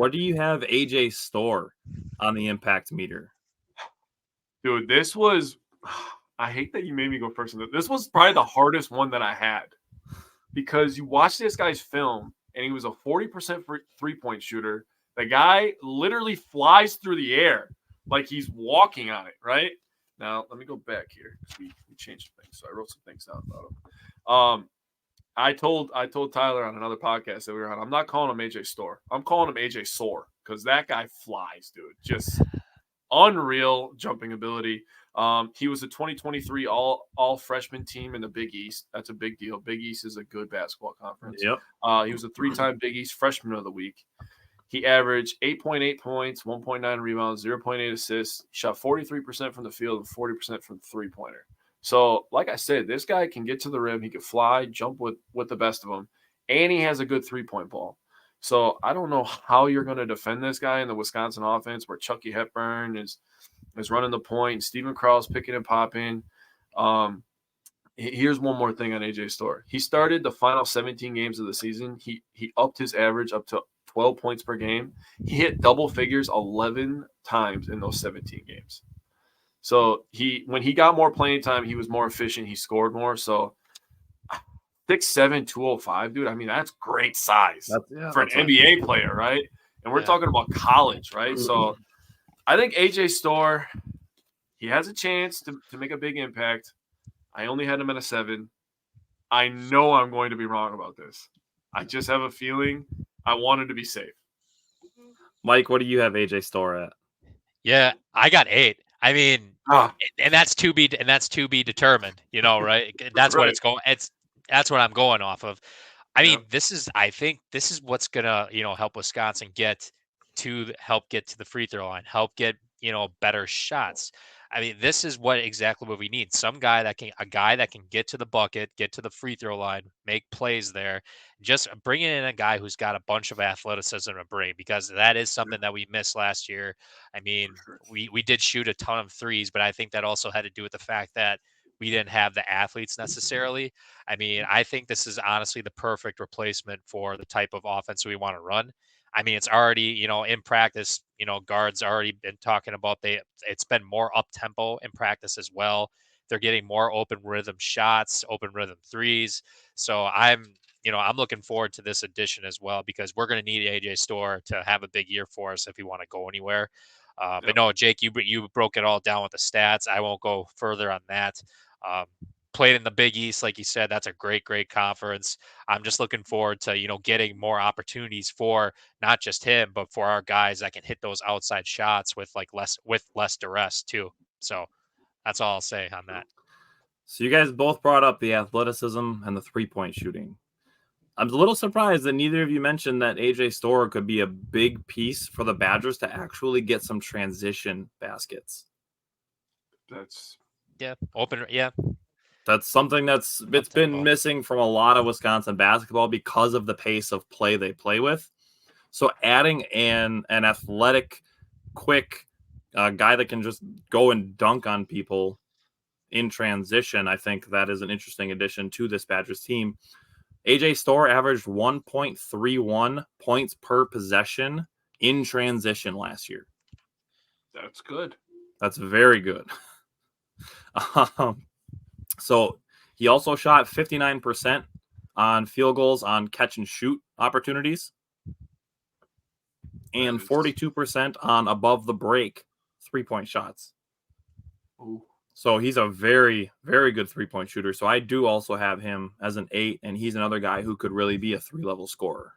What do you have AJ Storr on the impact meter? Dude, this was – I hate that you made me go first. This was probably the hardest one that I had because you watch this guy's film, and he was a 40% three-point shooter. The guy literally flies through the air like he's walking on it, right? Now, let me go back here because we changed things. So I wrote some things down about him. I told Tyler on another podcast that we were on, I'm not calling him AJ Storr. I'm calling him AJ Soar because that guy flies, dude. Just unreal jumping ability. He was a 2023 all freshman team in the Big East. That's a big deal. Big East is a good basketball conference. Yep. He was a 3-time Big East freshman of the week. He averaged 8.8 points, 1.9 rebounds, 0.8 assists. He shot 43% from the field and 40% from the three-pointer. So, like I said, this guy can get to the rim. He can fly, jump with the best of them, and he has a good three-point ball. So I don't know how you're going to defend this guy in the Wisconsin offense where Chucky Hepburn is running the point, Stephen Krause picking and popping. Here's one more thing on AJ Storr. He started the final 17 games of the season. He upped his average up to 12 points per game. He hit double figures 11 times in those 17 games. So when he got more playing time, he was more efficient. He scored more. So 6'7", 205, dude. I mean, that's great size for an NBA player, right? And we're talking about college, right? So I think AJ Storr, he has a chance to make a big impact. I only had him at a 7. I know I'm going to be wrong about this. I just have a feeling I wanted to be safe. Mike, what do you have AJ Storr at? Yeah, I got 8. I mean, and that's to be determined, right? That's what it's going. That's what I'm going off of. I mean, I think this is what's gonna, help Wisconsin get to the free throw line, help get, better shots. I mean, this is exactly what we need. A guy that can get to the bucket, get to the free throw line, make plays there. Just bringing in a guy who's got a bunch of athleticism to bring, because that is something that we missed last year. I mean, we did shoot a ton of threes, but I think that also had to do with the fact that we didn't have the athletes necessarily. I mean, I think this is honestly the perfect replacement for the type of offense we want to run. I mean, it's already, in practice, guards already been talking about it's been more up tempo in practice as well. They're getting more open rhythm shots, open rhythm threes. So I'm looking forward to this addition as well, because we're going to need AJ Storr to have a big year for us if we want to go anywhere. But no, Jake, you broke it all down with the stats. I won't go further on that. Played in the Big East, like you said, that's a great conference. I'm just looking forward to, getting more opportunities for not just him, but for our guys that can hit those outside shots with less duress too. So that's all I'll say on that. So you guys both brought up the athleticism and the three-point shooting. I'm a little surprised that neither of you mentioned that AJ Storr could be a big piece for the Badgers to actually get some transition baskets. That's open. Yeah. That's something it's been missing from a lot of Wisconsin basketball because of the pace of play they play with. So adding an athletic, quick guy that can just go and dunk on people in transition, I think that is an interesting addition to this Badgers team. AJ Storr averaged 1.31 points per possession in transition last year. That's good. That's very good. So he also shot 59% on field goals on catch and shoot opportunities and 42% on above the break 3-point shots. Ooh. So he's a very, very good 3-point shooter. So I do also have him as an 8, and he's another guy who could really be a 3-level scorer.